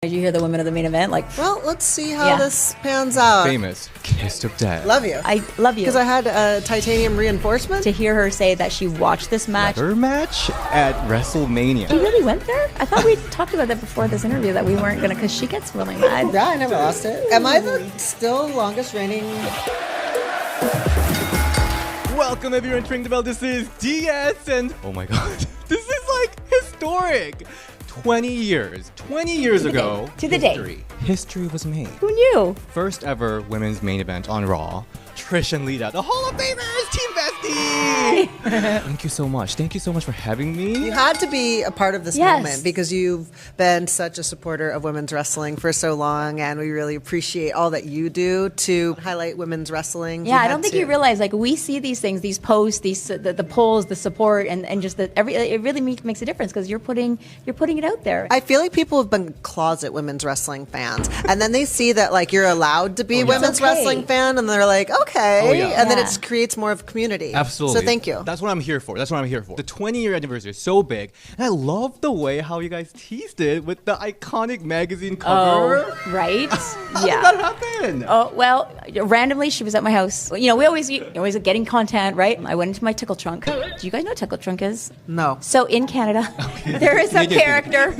Did you hear the women of the main event? Well, let's see how this pans out. Famous Kiss of Death. Love you. I love you. Because I had titanium reinforcement. To hear her say that she watched this match. Leather match at WrestleMania. You really went there? I thought we talked about that before this interview, that we weren't going to, because she gets really mad. Yeah, I never lost it. Am I the still longest reigning? Welcome everyone to Ring the Bell. This is DS and oh my god, this is like historic. 20 years ago, To the day. History was made. Who knew? First ever women's main event on Raw. Trish and Lita, the Hall of Famers, Team Bestie! Thank you so much. Thank you so much for having me. You had to be a part of this moment because you've been such a supporter of women's wrestling for so long, and we really appreciate all that you do to highlight women's wrestling. Yeah, I don't think you realize, we see these things, these posts, the polls, the support, and just it really makes a difference because you're putting it out there. I feel like people have been closet women's wrestling fans, and then they see that you're allowed to be a women's wrestling fan, and they're like, okay, and then it creates more of a community. Absolutely. So thank you. That's what I'm here for. The 20-year anniversary is so big, and I love the way how you guys teased it with the iconic magazine cover. Oh, right? How did that happen? Oh, well, randomly she was at my house. We always getting content, right? I went into my tickle trunk. Do you guys know what tickle trunk is? No. So in Canada, there is a character.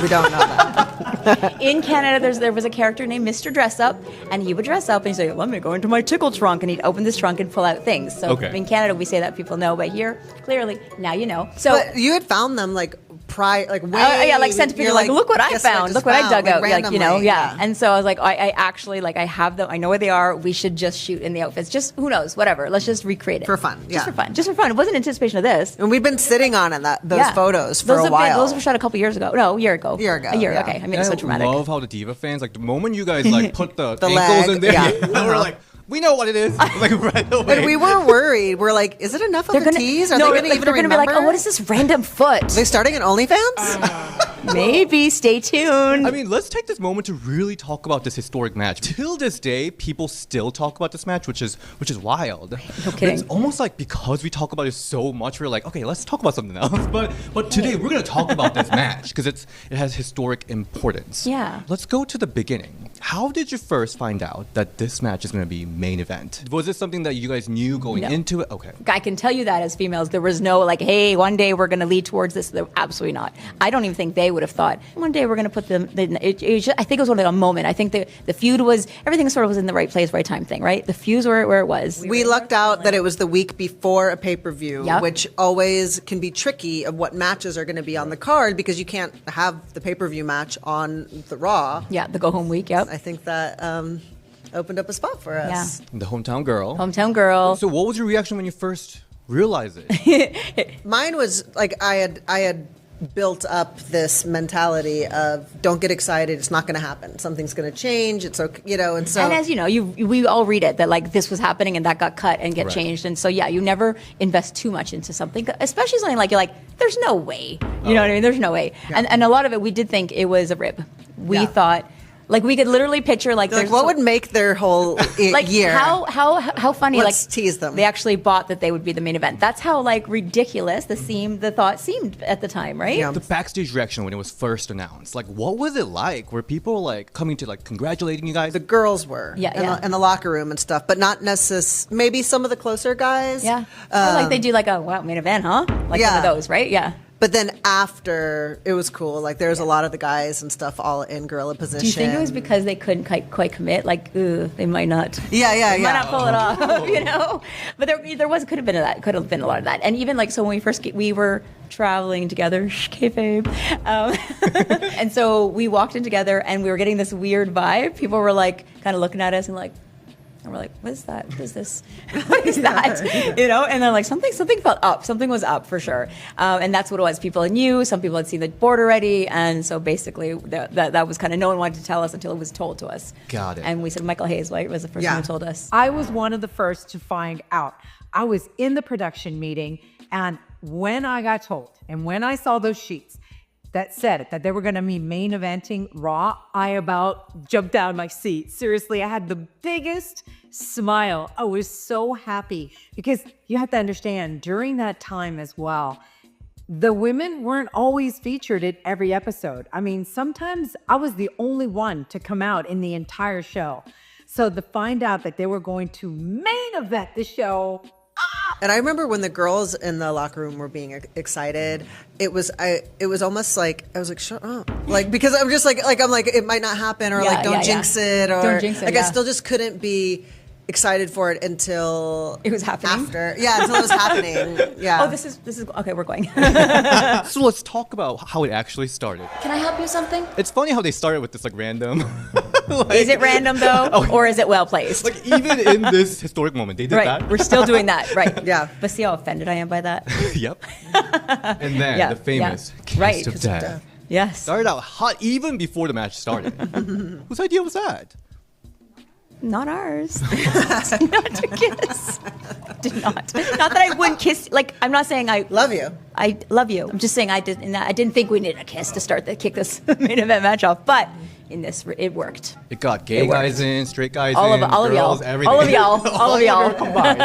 We don't know that. In Canada, there was a character named Mr. Dress Up, and he would dress up and he'd say, let me go into my tickle trunk, and he'd open this trunk and pull out things. So in Canada, we say that people know, but here, clearly, now you know. So but you had found them way sent to people look what I found, look what I dug out, And so I was like, I actually I have them, I know where they are. We should just shoot in the outfits. Just who knows, whatever. Let's just recreate it for fun. Just for fun. It wasn't anticipation of this. And we've been sitting on those photos for a while. Those were shot a couple years ago. No, a year ago. Okay, I mean, it's so dramatic. I love how the Diva fans, the moment you guys put the ankles in there, we're like, we know what it is. Right away. And we were worried. We're like, is it enough of the tease? Are they going to even remember? Be like, oh, what is this random foot? Are they starting an OnlyFans? Maybe. Stay tuned. I mean, let's take this moment to really talk about this historic match. Till this day, people still talk about this match, which is wild. No kidding. It's almost like because we talk about it so much, we're like, okay, let's talk about something else. But today we're going to talk about this match because it has historic importance. Yeah. Let's go to the beginning. How did you first find out that this match is going to be main event? Was this something that you guys knew going into it? Okay. I can tell you that as females, there was no hey, one day we're going to lead towards this. Absolutely not. I don't even think they would have thought one day we're going to put them. I think it was only a moment. I think the feud was, everything sort of was in the right place, right time thing, right? The fuse where it was. We lucked out that it was the week before a pay-per-view, which always can be tricky of what matches are going to be on the card because you can't have the pay-per-view match on the Raw. Yeah, the go-home week, yep. I think that opened up a spot for us. Yeah. The hometown girl. So what was your reaction when you first realized it? Mine was I had built up this mentality of don't get excited, it's not going to happen, something's going to change, it's okay, and so. And as you know, we all read it that this was happening and that got cut and get changed, and so you never invest too much into something, especially something you're like, there's no way, you know what I mean? There's no way, and a lot of it we did think it was a rib. We thought. We could literally picture what would make their whole year? How funny? Let's tease them. They actually bought that they would be the main event. That's how ridiculous the thought seemed at the time, right? Yeah. The backstage reaction when it was first announced, what was it like? Were people coming to congratulating you guys? The girls were, in the locker room and stuff, but not necessarily. Maybe some of the closer guys, or they do a wow main event, huh? One of those, right? Yeah. But then after, it was cool. there was a lot of the guys and stuff all in gorilla position. Do you think it was because they couldn't quite commit? They might not. They might not pull it off, But could have been a lot of that. And even so when we were traveling together, kayfabe, and so we walked in together and we were getting this weird vibe. People were kind of looking at us and and we're like, what is that? What is this? What is that? And then something felt up. Something was up for sure. And that's what it was. People knew. Some people had seen the board already. And so basically that was kind of, no one wanted to tell us until it was told to us. Got it. And we said Michael Hayes, right, was the person who told us. I was one of the first to find out. I was in the production meeting, and when I got told, and when I saw those sheets, that said it, that they were going to be main eventing Raw, I about jumped out of my seat. Seriously, I had the biggest smile. I was so happy because you have to understand, during that time as well, The women weren't always featured in every episode. I mean, sometimes I was the only one to come out in the entire show. So to find out that they were going to main event the show. And I remember when the girls in the locker room were being excited, it was almost like I was like, shut up, like, because I'm just like I'm like, it might not happen, or like don't jinx it, or don't jinx it, like I still just couldn't be excited for it until it was happening. Until it was happening. Yeah. Oh, this is okay. We're going. So let's talk about how it actually started. Can I help you something? It's funny how they started with this like random. Is it random though, or is it well placed? Like even in this historic moment, they did right. that. We're still doing that, right? Yeah. But see how offended I am by that? Yep. And then the famous kiss of death. Yes. Started out hot even before the match started. Whose idea was that? Not ours. Not to kiss. Did not. Not that I wouldn't kiss. Like, I'm not saying I love you. I love you. I'm just saying I didn't think we needed a kiss to kick this main event match off. But in this, it worked. It got gay guys in, straight guys all in, of girls, y'all. everything. All of y'all. Combined.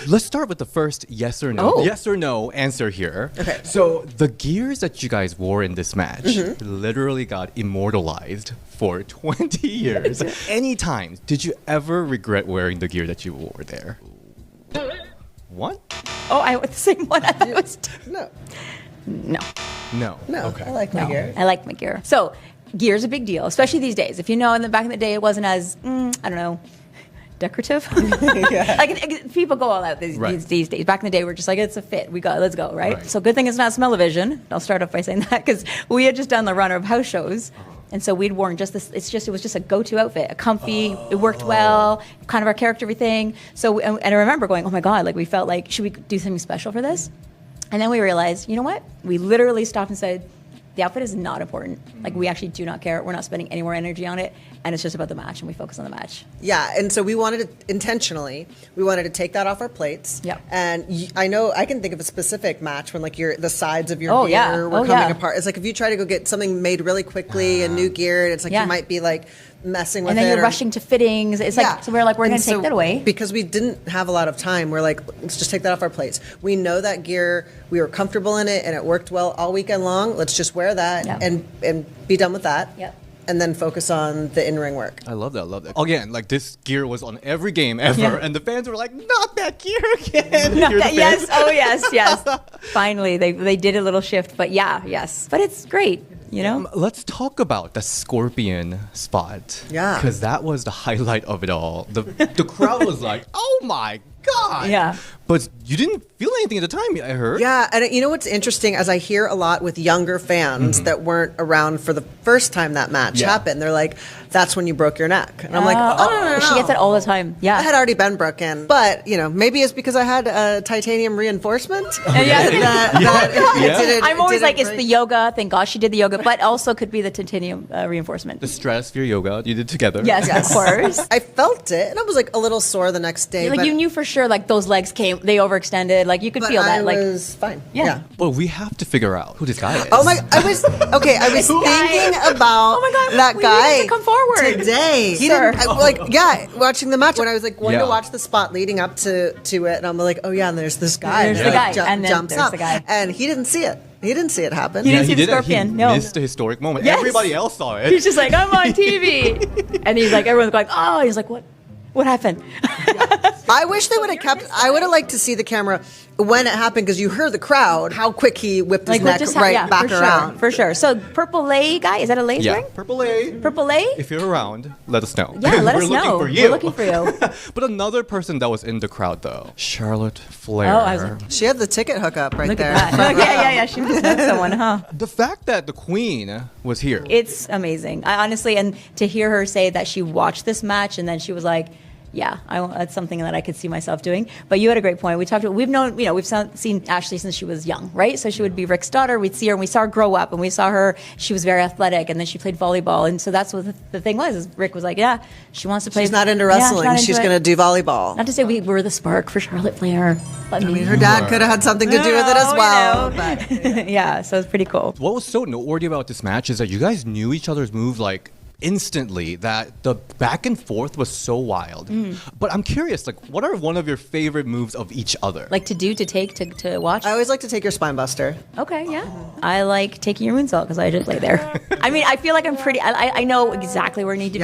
Let's start with the first yes or no. Oh. Yes or no answer here. Okay. So the gears that you guys wore in this match literally got immortalized for 20 years. Any time did you ever regret wearing the gear that you wore there? What? Oh, I was the same one. I thought it was No. No. Okay. I like my gear. I like my gear. So gear's a big deal, especially these days. If you know, back in the day, it wasn't as I don't know, decorative. Like people go all out these days. Back in the day, we're just like, it's a fit. Let's go, right? So good thing it's not smell-o-vision. I'll start off by saying that because we had just done the run of house shows. And so we'd worn just this. It was just a go-to outfit, a comfy. It worked well, kind of our character, everything. So and I remember going, oh my god, like we felt like, should we do something special for this? And then we realized, you know what? We literally stopped and said, the outfit is not important. Like we actually do not care. We're not spending any more energy on it, and it's just about the match, and we focus on the match. Yeah, and so we wanted to intentionally, to take that off our plates. Yeah. And I know I can think of a specific match when like the sides of your gear were coming apart. It's like if you try to go get something made really quickly, a new gear, it's like you might be like messing with it. And then you're rushing to fittings. It's like, so we're like, we're going to take that away. Because we didn't have a lot of time, we're like, let's just take that off our plates. We know that gear, we were comfortable in it, and it worked well all weekend long. Let's just wear that and be done with that. Yep. And then focus on the in-ring work. I love that. Again, like this gear was on every game ever, and the fans were like, "Not that gear again." Not that, yes, oh yes. Finally, they did a little shift, but yes. But it's great, you know. Let's talk about the scorpion spot. Yeah, because that was the highlight of it all. The crowd was like, "Oh my god!" Yeah. But you didn't feel anything at the time, I heard. Yeah, and you know what's interesting, as I hear a lot with younger fans that weren't around for the first time that match happened, they're like, that's when you broke your neck. And I'm like, no. She gets it all the time. Yeah. I had already been broken. But, maybe it's because I had titanium reinforcement. I'm always like, it's the yoga. Thank God she did the yoga. But also could be the titanium reinforcement. The stratosphere yoga you did together. Yes, of course. I felt it, and I was like a little sore the next day. Like you knew for sure, like those legs they overextended. Like you could feel that. I was fine. Yeah. Well, we have to figure out who this guy is. Oh my! I was thinking about that guy. To come forward today. He didn't. Watching the match when I was like going to watch the spot leading up to it, and I'm like, oh yeah, and there's this guy. There's the guy, and then jumps there's up, the guy, and he didn't see it. He didn't see it happen. He didn't see the scorpion. He missed the historic moment. Yes. Everybody else saw it. He's just like, I'm on TV, and he's like, everyone's going, oh, he's like, what? What happened? I wish they would have kept. I would have liked to see the camera when it happened because you heard the crowd how quick he whipped his neck back around. For sure. So purple lay guy, is that a lay ring? Purple lay. Purple lay. If you're around, let us know. Yeah, let us know. We're looking for you. But another person that was in the crowd though, Charlotte Flair. Oh, I was like, she had the ticket hookup right look there. At that. Yeah. She must know someone, huh? The fact that the Queen was here. It's amazing. I honestly, and to hear her say that she watched this match and then she was like, yeah, that's something that I could see myself doing. But you had a great point. We've seen Ashley since she was young, right? So she would be Rick's daughter. We'd see her, and we saw her grow up, and we saw her. She was very athletic, and then she played volleyball, and so that's what the thing was. Is Rick was like, yeah, she wants to play. She's not into wrestling. She's going to do volleyball. Not to say we were the spark for Charlotte Flair. I mean, her dad could have had something to do with it as well. But. Yeah, so it's pretty cool. What was so noteworthy about this match is that you guys knew each other's moves like instantly that the back and forth was so wild. But I'm curious, like, what are one of your favorite moves of each other? Like to do, to take, to watch? I always like to take your spine buster. Okay, yeah. I like taking your moonsault because I just lay there. I mean, I feel like I'm pretty, I know exactly where I need to